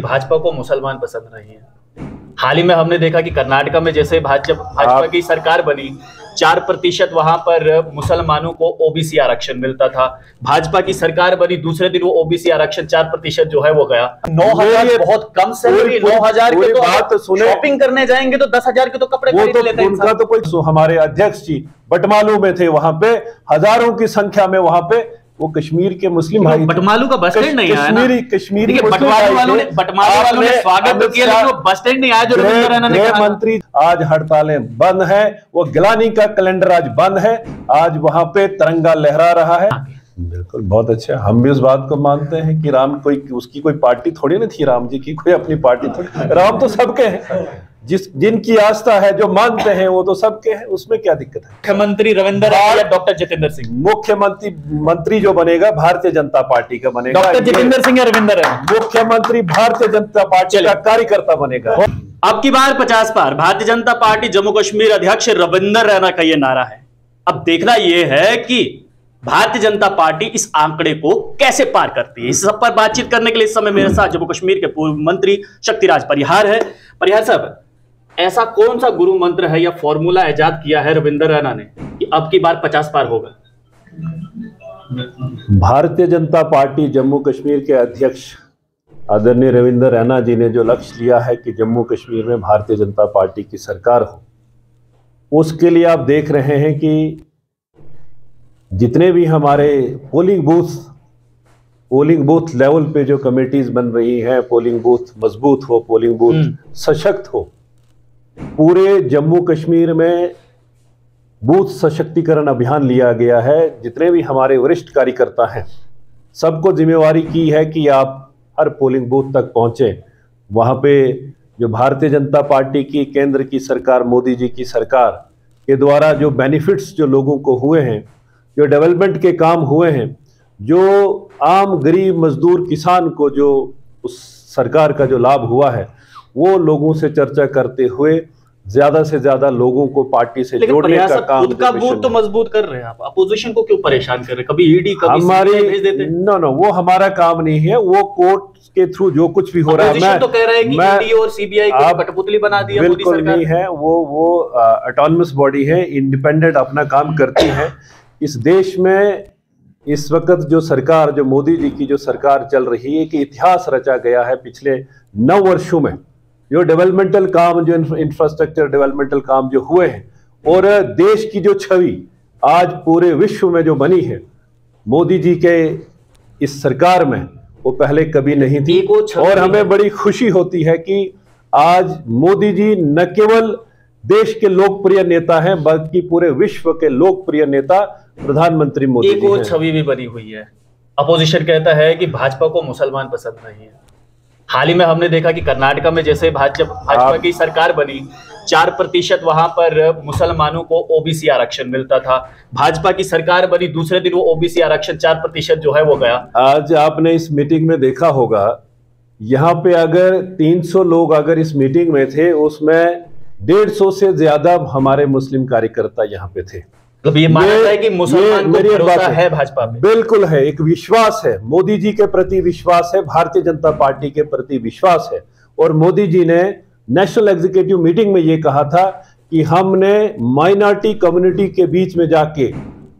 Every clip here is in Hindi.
भाजपा को मुसलमान पसंद नहीं है। हाल ही में हमने देखा कि कर्नाटक में जैसे भाजपा की सरकार बनी, 4% वहां पर मुसलमानों को ओबीसी आरक्षण मिलता था। भाजपा की सरकार बनी, दूसरे दिन वो ओबीसी आरक्षण 4% जो है वो गया। 9,000 बहुत कम सैलरी, 9,000 के तो बात सुने, शॉपिंग करने जाएंगे तो 10,000 के तो कपड़े खरीद लेते हैं। उनका तो कोई, हमारे अध्यक्ष जी बटमालू में थे, वहां पे हजारों की संख्या में वहां पे वो कश्मीर के मुस्लिम भाई, बटमालू का बस स्टैंड नहीं आया ना। कश्मीरी बटमालू वालों ने स्वागत तो किया, लेकिन वो बस स्टैंड नहीं आया जो रविंद्र रैना ने कहा। मंत्री आज हड़तालें बंद है, वो गिलानी का कैलेंडर आज बंद है, आज वहां पे तिरंगा लहरा रहा है। बिल्कुल, बहुत अच्छा। हम भी उस बात को मानते हैं कि राम कोई उसकी कोई पार्टी थोड़ी ना थी, राम जी की कोई अपनी पार्टी थोड़ी, राम तो सबके हैं, जिनकी आस्था है, जो मानते हैं वो तो सबके हैं, उसमें क्या दिक्कत है। मुख्यमंत्री रविंद्र रैना या डॉक्टर जितेंद्र सिंह? मुख्यमंत्री जो बनेगा भारतीय जनता पार्टी का बनेगा, डॉक्टर जितेंद्र सिंह या रविंद्र रैना? मुख्यमंत्री भारतीय जनता पार्टी का कार्यकर्ता बनेगा। अब की बार 50 पार भारतीय जनता पार्टी जम्मू कश्मीर अध्यक्ष रविंद्र रैना का ये नारा है। अब देखना यह है कि भारतीय जनता पार्टी इस आंकड़े को कैसे पार करती है। इस सब पर बातचीत करने के लिए इस समय मेरे साथ जम्मू कश्मीर के पूर्व मंत्री शक्तिराज परिहार है। परिहार साहब, ऐसा कौन सा गुरु मंत्र है या फॉर्मूला इजाद किया है रविंद्र रैना ने कि अब की बार 50 पार होगा? भारतीय जनता पार्टी जम्मू कश्मीर के अध्यक्ष आदरणीय रविंद्र रैना जी ने जो लक्ष्य लिया है कि जम्मू कश्मीर में भारतीय जनता पार्टी की सरकार हो, उसके लिए आप देख रहे हैं कि जितने भी हमारे पोलिंग बूथ लेवल पे जो कमेटीज बन रही हैं, पोलिंग बूथ मजबूत हो, पोलिंग बूथ सशक्त हो, पूरे जम्मू कश्मीर में बूथ सशक्तिकरण अभियान लिया गया है। जितने भी हमारे वरिष्ठ कार्यकर्ता हैं, सबको जिम्मेवारी की है कि आप हर पोलिंग बूथ तक पहुंचे। वहां पे जो भारतीय जनता पार्टी की केंद्र की सरकार, मोदी जी की सरकार के द्वारा जो बेनिफिट्स जो लोगों को हुए हैं, जो डेवलपमेंट के काम हुए हैं, जो आम गरीब मजदूर किसान को जो उस सरकार का जो लाभ हुआ है, वो लोगों से चर्चा करते हुए ज्यादा से ज्यादा लोगों को पार्टी से जोड़ने का काम। खुद का बूथ तो मजबूत कर रहे हैं आप, अपोजिशन को क्यों परेशान कर रहे हैं? कभी ईडी, कभी सीबीआई भेज देते हैं। नो, वो हमारा काम नहीं है। वो कोर्ट के थ्रू जो कुछ भी हो रहा है, मैं तो कह रहे हैं कि ईडी और सीबीआई को कठपुतली बना दिया। बिल्कुल नहीं है, वो ऑटोनमस बॉडी है, इंडिपेंडेंट अपना काम करती है। इस देश में इस वक्त जो सरकार, जो मोदी जी की जो सरकार चल रही है, कि इतिहास रचा गया है पिछले 9 वर्षों में। जो डेवलपमेंटल काम, जो इंफ्रास्ट्रक्चर डेवलपमेंटल काम जो हुए हैं, और देश की जो छवि आज पूरे विश्व में जो बनी है मोदी जी के इस सरकार में, वो पहले कभी नहीं थी। और हमें बड़ी खुशी होती है कि आज मोदी जी न केवल देश के लोकप्रिय नेता हैं, बल्कि पूरे विश्व के लोकप्रिय नेता प्रधानमंत्री मोदी जी हैं। एक और छवि भी बनी हुई है। अपोजिशन कहता है कि भाजपा को मुसलमान पसंद नहीं है। हाल ही में हमने देखा कि कर्नाटक में जैसे भाजपा की सरकार बनी, 4% वहां पर मुसलमानों को ओबीसी आरक्षण मिलता था। भाजपा की सरकार बनी, दूसरे दिन वो ओबीसी आरक्षण 4% जो है वो गया। आज आपने इस मीटिंग में देखा होगा, यहाँ पे अगर 300 लोग अगर इस मीटिंग में थे, उसमें 150 से ज्यादा हमारे मुस्लिम कार्यकर्ता यहाँ पे थे। मतलब ये माना है कि मुसलमान को भरोसा है भाजपा पे? बिल्कुल है, एक विश्वास है, मोदी जी के प्रति विश्वास है, भारतीय जनता पार्टी के प्रति विश्वास है। और मोदी जी ने नेशनल एग्जीक्यूटिव मीटिंग में ये कहा था कि हमने माइनॉरिटी कम्युनिटी के बीच में जाके,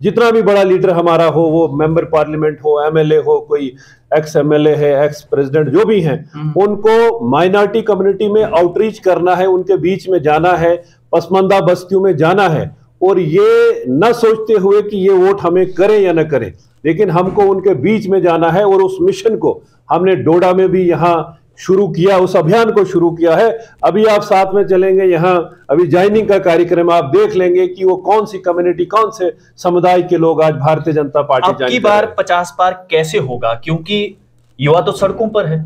जितना भी बड़ा लीडर हमारा हो, वो मेंबर पार्लियामेंट हो, एमएलए हो, कोई एक्स एमएलए है, एक्स प्रेसिडेंट जो भी हैं, उनको माइनॉरिटी कम्युनिटी में आउटरीच करना है, उनके बीच में जाना है, पसमानदा बस्तियों में जाना है। और ये न सोचते हुए कि ये वोट हमें करें या न करें, लेकिन हमको उनके बीच में जाना है। और उस मिशन को हमने डोडा में भी यहाँ शुरू किया, उस अभियान को शुरू किया है। अभी आप साथ में चलेंगे, यहाँ अभी ज्वाइनिंग का कार्यक्रम, आप देख लेंगे कि वो कौन सी कम्युनिटी, कौन से समुदाय के लोग आज भारतीय जनता पार्टी ज्वाइन कर रहे हैं। अब की बार 50 पार कैसे होगा? क्योंकि युवा तो सड़कों पर है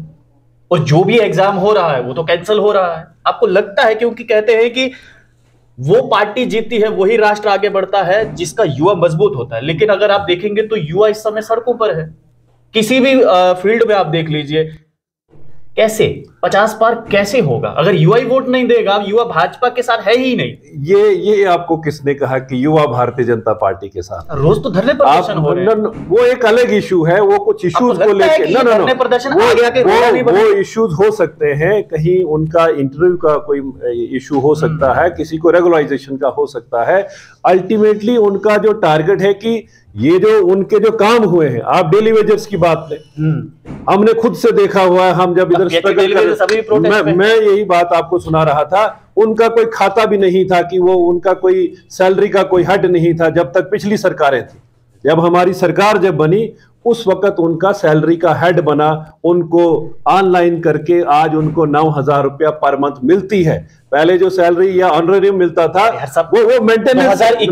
और जो भी एग्जाम हो रहा है वो तो कैंसिल हो रहा है। आपको लगता है, क्योंकि कहते हैं कि वो पार्टी जीतती है, वही राष्ट्र आगे बढ़ता है जिसका युवा मजबूत होता है। लेकिन अगर आप देखेंगे तो युवा इस समय सड़कों पर है, किसी भी फील्ड में आप देख लीजिए। कैसे 50 पार कैसे होगा अगर युवा ही वोट नहीं देगा? युवा भाजपा के साथ है ही नहीं। ये आपको किसने कहा कि युवा भारतीय जनता पार्टी के साथ? रोज तो धरने प्रदर्शन हो रहे हैं। वो एक अलग इशू है, वो कुछ इश्यूज को लेकर धरने प्रदर्शन वो इश्यूज हो सकते हैं, कहीं उनका इंटरव्यू का कोई इशू हो सकता है, किसी को रेगुलराइजेशन का हो सकता है। अल्टीमेटली उनका जो टारगेट है कि ये जो उनके जो काम हुए हैं, आप डेली वेजर्स की बात लें, हमने खुद से देखा हुआ है, हम जब इधर मैं यही बात आपको सुना रहा था, उनका कोई खाता भी नहीं था कि वो उनका कोई सैलरी का कोई हट नहीं था जब तक पिछली सरकारें थी। जब हमारी सरकार जब बनी उस वक्त उनका सैलरी का हेड बना, उनको ऑनलाइन करके आज उनको 9,000 रुपया पर मंथ मिलती है। पहले जो सैलरी या ऑनरेरियम मिलता था वो मेंटेनेंस। नहीं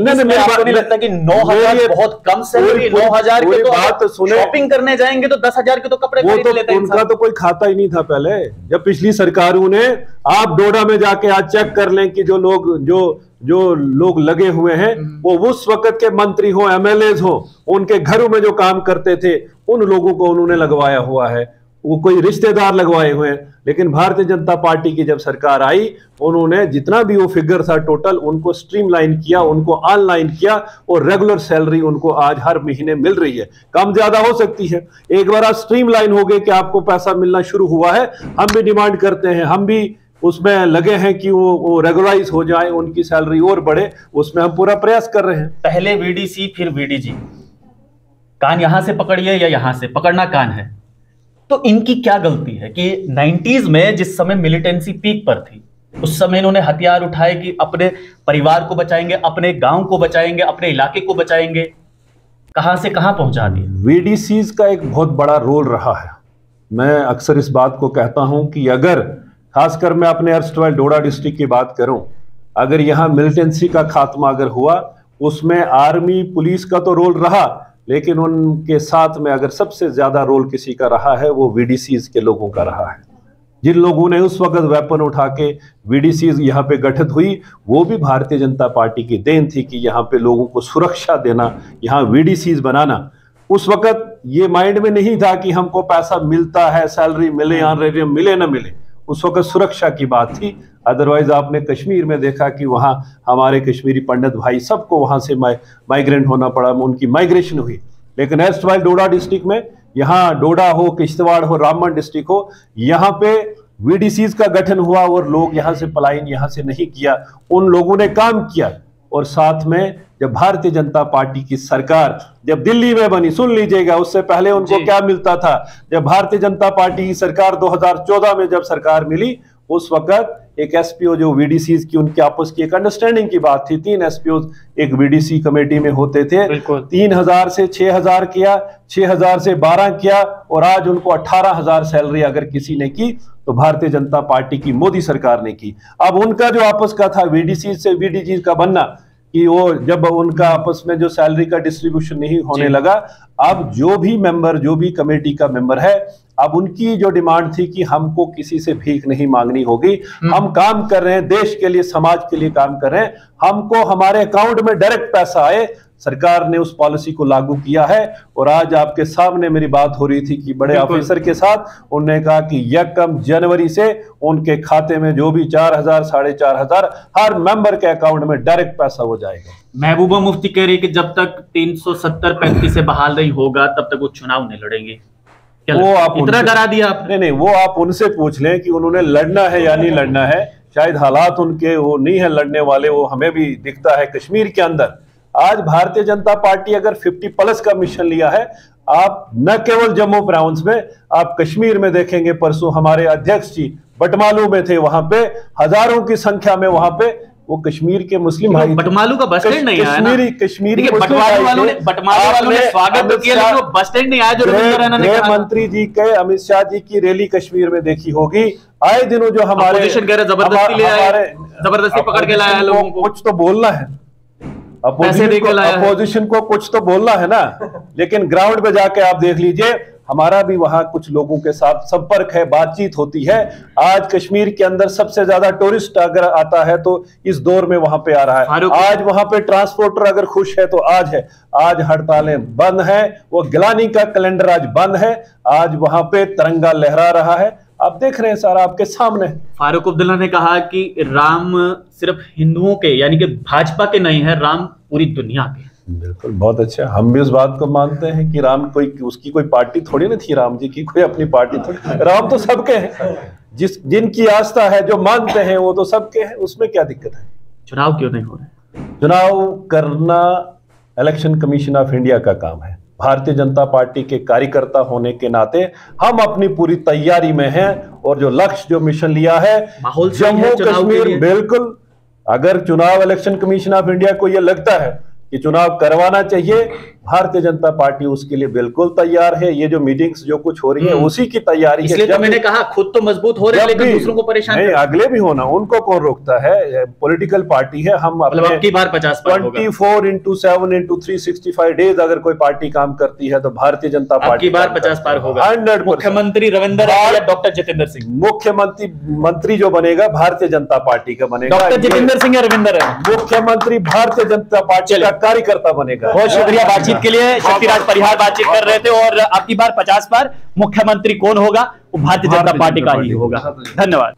लगता कि 9,000 बहुत कम सैलरी? 9,000 के तो बात सुने, शॉपिंग करने जाएंगे तो 10,000 के तो कपड़े खरीद लेते हैं। उनका तो कोई खाता ही नहीं था पहले, जब पिछली सरकारों ने। आप डोडा में जाके आज चेक कर लें कि जो लोग लगे हुए हैं वो उस वक्त के मंत्री हो, एमएलएज हो, उनके घरों में जो काम करते थे उन लोगों को उन्होंने लगवाया हुआ है, वो कोई रिश्तेदार लगवाए हुए हैं। लेकिन भारतीय जनता पार्टी की जब सरकार आई, उन्होंने जितना भी वो फिगर था टोटल उनको स्ट्रीमलाइन किया, उनको ऑनलाइन किया और रेगुलर सैलरी उनको आज हर महीने मिल रही है। कम ज्यादा हो सकती है, एक बार आज स्ट्रीमलाइन हो गए कि आपको पैसा मिलना शुरू हुआ है। हम भी डिमांड करते हैं, हम भी उसमें लगे हैं कि वो रेगुलराइज हो जाए, उनकी सैलरी और बढ़े, उसमें हम पूरा प्रयास कर रहे हैं। पहले वीडीसी फिर वीडीजी, कान यहां से पकड़िए या यहां से पकड़ना कान है। तो इनकी क्या गलती है कि 90s में जिस समय मिलिटेंसी पीक पर थी, उस समय इन्होंने हथियार उठाए कि अपने परिवार को बचाएंगे, अपने गांव को बचाएंगे, अपने इलाके को बचाएंगे, कहां से कहां पहुंचा दिए। वीडीसीज का एक बहुत बड़ा रोल रहा है। मैं अक्सर इस बात को कहता हूं कि अगर खासकर मैं अपने अर्स्टवाइल डोडा डिस्ट्रिक्ट की बात करूं, अगर यहां मिलिटेंसी का खात्मा अगर हुआ, उसमें आर्मी पुलिस का तो रोल रहा, लेकिन उनके साथ में अगर सबसे ज्यादा रोल किसी का रहा है वो वीडीसीज के लोगों का रहा है। जिन लोगों ने उस वक्त वेपन उठा के वीडीसीज यहाँ पे गठित हुई, वो भी भारतीय जनता पार्टी की देन थी कि यहाँ पे लोगों को सुरक्षा देना, यहाँ वीडीसीज बनाना। उस वक्त ये माइंड में नहीं था कि हमको पैसा मिलता है, सैलरी मिले, ऑनरेरियम मिले ना मिले, उस वक्त सुरक्षा की बात थी। अदरवाइज आपने कश्मीर में देखा कि वहाँ हमारे कश्मीरी पंडित भाई सबको वहाँ से माइग्रेंट होना पड़ा, उनकी माइग्रेशन हुई। लेकिन एर्स्टवाइल डोडा डिस्ट्रिक्ट में, यहाँ डोडा हो, किश्तवाड़ हो, रामबन डिस्ट्रिक्ट हो, यहाँ पे वीडीसीज का गठन हुआ और लोग यहाँ से पलायन यहाँ से नहीं किया, उन लोगों ने काम किया। और साथ में जब भारतीय जनता पार्टी की सरकार जब दिल्ली में बनी, सुन लीजिएगा, उससे पहले उनको क्या मिलता था। जब भारतीय जनता पार्टी की सरकार 2014 में जब सरकार मिली, उस वक्त एक एसपीओ जो वीडीसीज की उनकी आपस की एक अंडरस्टैंडिंग की बात थी, 3 एसपीओ एक वीडीसी कमेटी में होते थे। 3,000 से 6,000 किया, 6,000 से 12 किया, और आज उनको 18,000 सैलरी अगर किसी ने की तो भारतीय जनता पार्टी की मोदी सरकार ने की। अब उनका जो आपस का था वीडीसी से वीडीजी का बनना, कि वो जब उनका आपस में जो सैलरी का डिस्ट्रीब्यूशन नहीं होने लगा, अब जो भी मेंबर, जो भी कमेटी का मेंबर है, अब उनकी जो डिमांड थी कि हमको किसी से भीख नहीं मांगनी होगी, हम काम कर रहे हैं देश के लिए, समाज के लिए काम कर रहे हैं, हमको हमारे अकाउंट में डायरेक्ट पैसा आए। सरकार ने उस पॉलिसी को लागू किया है। और आज आपके सामने मेरी बात हो रही थी कि बड़े ऑफिसर के साथ, उन्होंने कहा कि 1 जनवरी से उनके खाते में जो भी 4,000 4,500 हर मेंबर के अकाउंट में डायरेक्ट पैसा हो जाएगा। महबूबा मुफ्ती कह रही कि जब तक 370-35 से बहाल नहीं होगा तब तक वो चुनाव नहीं लड़ेंगे। वो आप इतना डरा दिया आपने? नहीं, वो आप उनसे पूछ लें कि उन्होंने लड़ना है या नहीं लड़ना है। शायद हालात उनके वो नहीं है लड़ने वाले, वो हमें भी दिखता है कश्मीर के अंदर। आज भारतीय जनता पार्टी अगर 50+ का मिशन लिया है, आप न केवल जम्मू प्रांत में, आप कश्मीर में देखेंगे। परसों हमारे अध्यक्ष जी बटमालू में थे, वहां पे हजारों की संख्या में वहां पे वो कश्मीर के मुस्लिम भाई, बटमालू का बस स्टैंड नहीं आया ना? कश्मीरी बटमालू वालों ने स्वागत तो किया, लेकिन वो बस स्टैंड नहीं आया जो रविंद्र रैना ने कहा। मंत्री जी के, अमित शाह जी की रैली कश्मीर में देखी होगी। आए दिनों जो हमारे जबरदस्ती पकड़ के लाया लोगों को। कुछ तो बोलना है, अपोजिशन को कुछ तो बोलना है ना। लेकिन ग्राउंड पे जाके आप देख लीजिए, हमारा भी वहां कुछ लोगों के साथ संपर्क है, बातचीत होती है। आज कश्मीर के अंदर सबसे ज्यादा टूरिस्ट अगर आता है तो इस दौर में वहां पे आ रहा है। आज वहां पे ट्रांसपोर्टर अगर खुश है तो आज है। आज हड़तालें बंद हैं, वो गिलानी का कैलेंडर आज बंद है। आज वहां पे तिरंगा लहरा रहा है। आप देख रहे हैं सारा आपके सामने। फारूक अब्दुल्ला ने कहा कि राम सिर्फ हिंदुओं के यानी कि भाजपा के नहीं है, राम पूरी दुनिया के। बिल्कुल, बहुत अच्छा। हम भी उस बात को मानते हैं कि राम कोई उसकी कोई पार्टी थोड़ी ना थी, राम जी की कोई अपनी पार्टी थोड़ी, राम तो सबके हैं, जिनकी आस्था है, जो मानते हैं वो तो सबके हैं, उसमें क्या दिक्कत है। चुनाव क्यों नहीं हो रहे? चुनाव करना इलेक्शन कमीशन ऑफ इंडिया का काम है। भारतीय जनता पार्टी के कार्यकर्ता होने के नाते हम अपनी पूरी तैयारी में हैं और जो लक्ष्य, जो मिशन लिया है जम्मू कश्मीर, बिल्कुल, अगर चुनाव इलेक्शन कमीशन ऑफ इंडिया को यह लगता है कि चुनाव करवाना चाहिए, भारतीय जनता पार्टी उसके लिए बिल्कुल तैयार है। ये जो मीटिंग्स जो कुछ हो रही है उसी की तैयारी है। इसलिए तो मैंने कहा खुद तो मजबूत हो रहे हैं लेकिन दूसरों को परेशान नहीं, अगले भी होना, उनको कौन रोकता है। पॉलिटिकल पार्टी है, हम मतलब अब की बार 50 पार होगा। 24/7/365 डेज अगर कोई पार्टी काम करती है तो भारतीय जनता पार्टी की बार 50 पार होगा। 100%। मुख्यमंत्री रविंदर या डॉक्टर जितेंद्र सिंह? मंत्री जो बनेगा भारतीय जनता पार्टी का बनेगा। डॉक्टर जितेंद्र सिंह या रविंदर है मुख्यमंत्री, भारतीय जनता पार्टी का कार्यकर्ता बनेगा। बहुत शुक्रिया बातचीत के लिए। शक्तिराज परिहार बातचीत कर रहे थे। और अब की बार 50 पार मुख्यमंत्री कौन होगा? वो भारतीय जनता पार्टी का ही होगा। धन्यवाद।